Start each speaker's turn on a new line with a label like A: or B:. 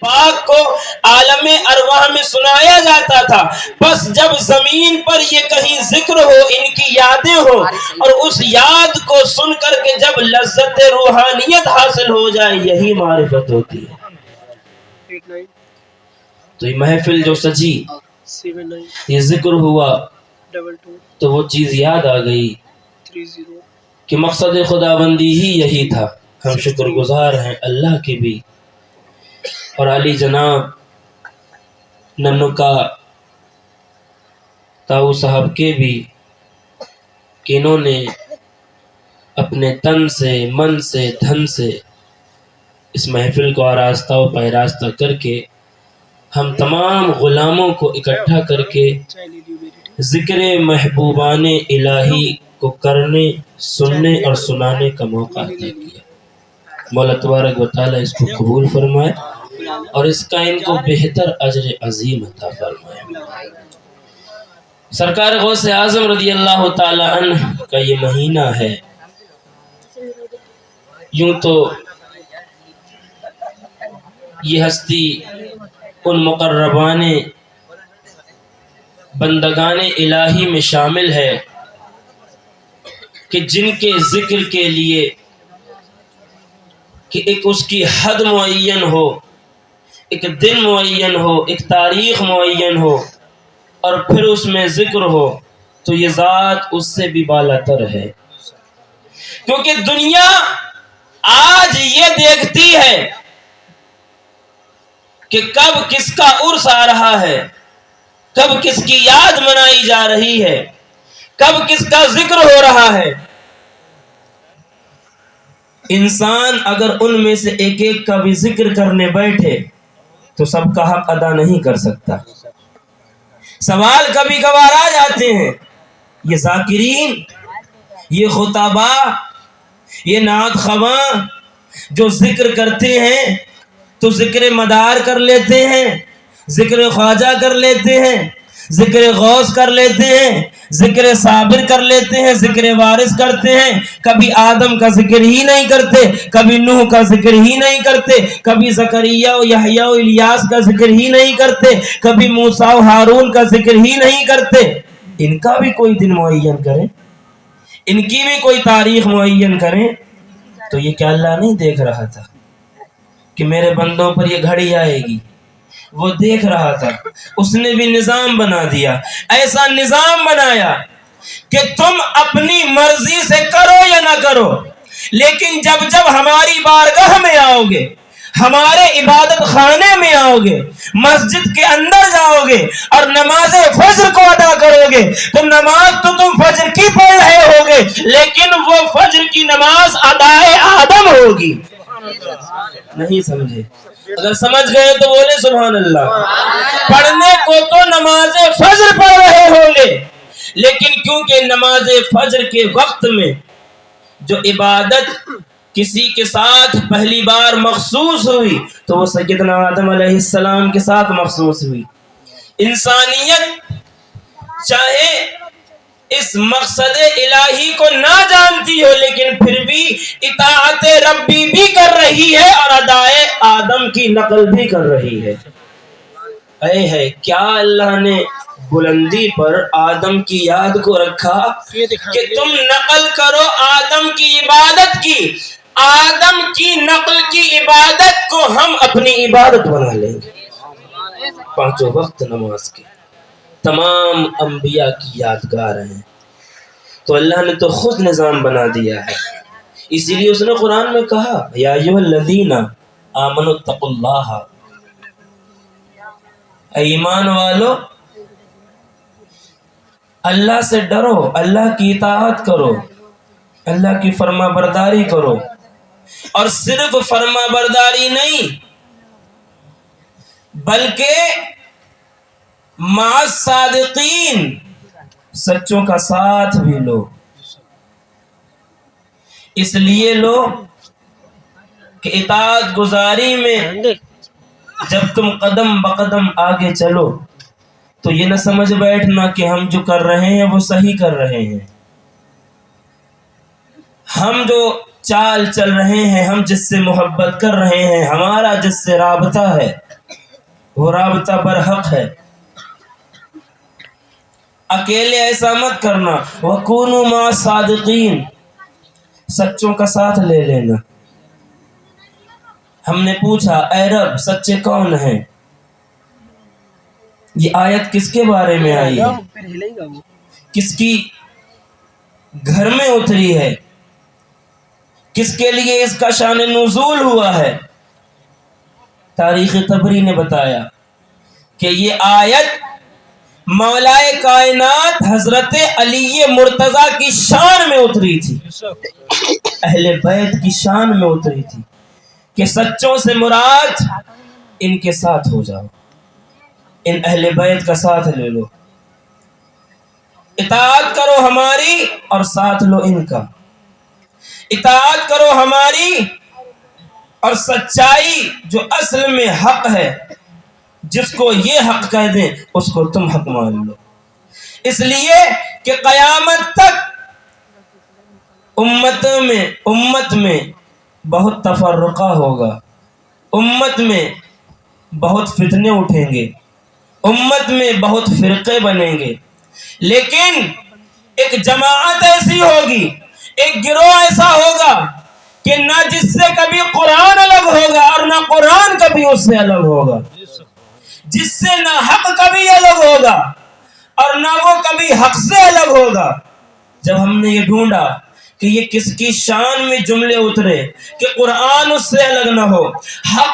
A: پاک کو عالم ارواح میں سنایا جاتا تھا. بس جب زمین پر یہ کہیں ذکر ہو، ان کی یادیں ہو، اور اس یاد کو سن کر کے جب لذت روحانیت حاصل ہو جائے، یہی معرفت ہوتی ہے. تو یہ محفل جو سجی، یہ ذکر ہوا تو وہ چیز یاد آ گئی کہ مقصد خدا بندی ہی یہی تھا. ہم شکر گزار ہیں اللہ کے بھی اور علی جناب ننکا تاؤ صاحب کے بھی کہ انہوں نے اپنے تن سے، من سے، دھن سے اس محفل کو آراستہ و پیراستہ کر کے ہم تمام غلاموں کو اکٹھا کر کے ذکر محبوبان الہی کو کرنے، سننے اور سنانے کا موقع عطا کیا. مولا تبارک و تعالیٰ اس کو قبول فرمائے اور اس کا ان کو بہتر اجر عظیم عطا فرمائے. سرکار غوث اعظم رضی اللہ تعالی عنہ کا یہ مہینہ ہے. یوں تو یہ ہستی ان مقربان بندگان الہی میں شامل ہے کہ جن کے ذکر کے لیے کہ ایک اس کی حد معین ہو، ایک دن معین ہو، ایک تاریخ معین ہو، اور پھر اس میں ذکر ہو، تو یہ ذات اس سے بھی بالاتر ہے. کیونکہ دنیا آج یہ دیکھتی ہے کہ کب کس کا عرس آ رہا ہے، کب کس کی یاد منائی جا رہی ہے، کب کس کا ذکر ہو رہا ہے. انسان اگر ان میں سے ایک ایک کا بھی ذکر کرنے بیٹھے تو سب کا حق ادا نہیں کر سکتا. سوال کبھی کبھار آ جاتے ہیں، یہ ذاکرین، یہ خطبا، یہ نعت خواں جو ذکر کرتے ہیں تو ذکر مدار کر لیتے ہیں، ذکر خواجہ کر لیتے ہیں، ذکر غوث کر لیتے ہیں، ذکر صابر کر لیتے ہیں، ذکر وارث کرتے ہیں. کبھی آدم کا ذکر ہی نہیں کرتے، کبھی نوح کا ذکر ہی نہیں کرتے، کبھی زکریا و یحییٰ و الیاس کا ذکر ہی نہیں کرتے، کبھی موسیٰ و ہارون کا ذکر ہی نہیں کرتے. ان کا بھی کوئی دن معین کریں، ان کی بھی کوئی تاریخ معین کریں. تو یہ کیا اللہ نہیں دیکھ رہا تھا کہ میرے بندوں پر یہ گھڑی آئے گی؟ وہ دیکھ رہا تھا. اس نے بھی نظام بنا دیا. ایسا نظام بنایا کہ تم اپنی مرضی سے کرو یا نہ کرو، لیکن جب جب ہماری بارگاہ میں آؤ گے، ہمارے عبادت خانے میں آؤ گے، مسجد کے اندر جاؤ گے اور نماز فجر کو ادا کرو گے، تو نماز تو تم فجر کی پڑھ رہے ہوگے، لیکن وہ فجر کی نماز ادائے آدم ہوگی. نہیں سمجھے؟ اگر سمجھ گئے تو بولے سبحان اللہ. پڑھنے کو تو نماز فجر پڑھ رہے ہوں گے، لیکن کیونکہ نماز فجر کے وقت میں جو عبادت کسی کے ساتھ پہلی بار مخصوص ہوئی تو وہ سیدنا آدم علیہ السلام کے ساتھ مخصوص ہوئی. انسانیت چاہے اس مقصد الہی کو نہ جانتی ہو، لیکن پھر بھی اطاعت ربی بھی کر رہی ہے اور ادائے آدم کی نقل بھی کر رہی ہے. اے ہے کیا اللہ نے بلندی پر آدم کی یاد کو رکھا کہ تم نقل کرو آدم کی عبادت کی. آدم کی نقل کی عبادت کو ہم اپنی عبادت بنا لیں گے. پانچوں وقت نماز کے تمام انبیاء کی یادگار ہیں. تو اللہ نے تو خود نظام بنا دیا ہے. اسی لیے اس نے قرآن میں کہا یا ایھا الذین آمنوا اتقوا اللہ، اے ایمان والو اللہ سے ڈرو، اللہ کی اطاعت کرو، اللہ کی فرما برداری کرو. اور صرف فرما برداری نہیں بلکہ مع الصادقین، سچوں کا ساتھ بھی لو. اس لیے لو کہ اطاعت گزاری میں جب تم قدم بقدم آگے چلو تو یہ نہ سمجھ بیٹھنا کہ ہم جو کر رہے ہیں وہ صحیح کر رہے ہیں. ہم جو چال چل رہے ہیں ہم جس سے محبت کر رہے ہیں، ہمارا جس سے رابطہ ہے وہ رابطہ برحق ہے۔ اکیلے ایسا مت کرنا، وَكُونُوا مَعَ الصَّادِقِينَ، سچوں کا ساتھ لے لینا۔ ہم نے پوچھا اے رب سچے کون ہیں؟ یہ آیت کس کے بارے میں آئی ہے؟ کس کی گھر میں اتری ہے؟ کس کے لیے اس کا شان نزول ہوا ہے؟ تاریخ طبری نے بتایا کہ یہ آیت مولائے کائنات حضرت علی مرتضیٰ کی شان میں اتری تھی، اہل بیت کی شان میں اتری تھی کہ سچوں سے مراد ان کے ساتھ ہو جاؤ، ان اہل بیت کا ساتھ لے لو، اطاعت کرو ہماری اور ساتھ لو ان کا، اطاعت کرو ہماری اور سچائی جو اصل میں حق ہے، جس کو یہ حق کہہ دیں اس کو تم حق مان لو، اس لیے کہ قیامت تک امت میں بہت تفرقہ ہوگا، امت میں بہت فتنے اٹھیں گے، امت میں بہت فرقے بنیں گے، لیکن ایک جماعت ایسی ہوگی، ایک گروہ ایسا ہوگا کہ نہ جس سے کبھی قرآن الگ ہوگا اور نہ قرآن کبھی اس سے الگ ہوگا، جس سے نہ حق کبھی الگ ہوگا اور نہ وہ کبھی حق سے الگ ہوگا۔ جب ہم نے یہ ڈھونڈا کہ یہ کس کی شان میں جملے اترے کہ قرآن اس سے الگ نہ ہو، حق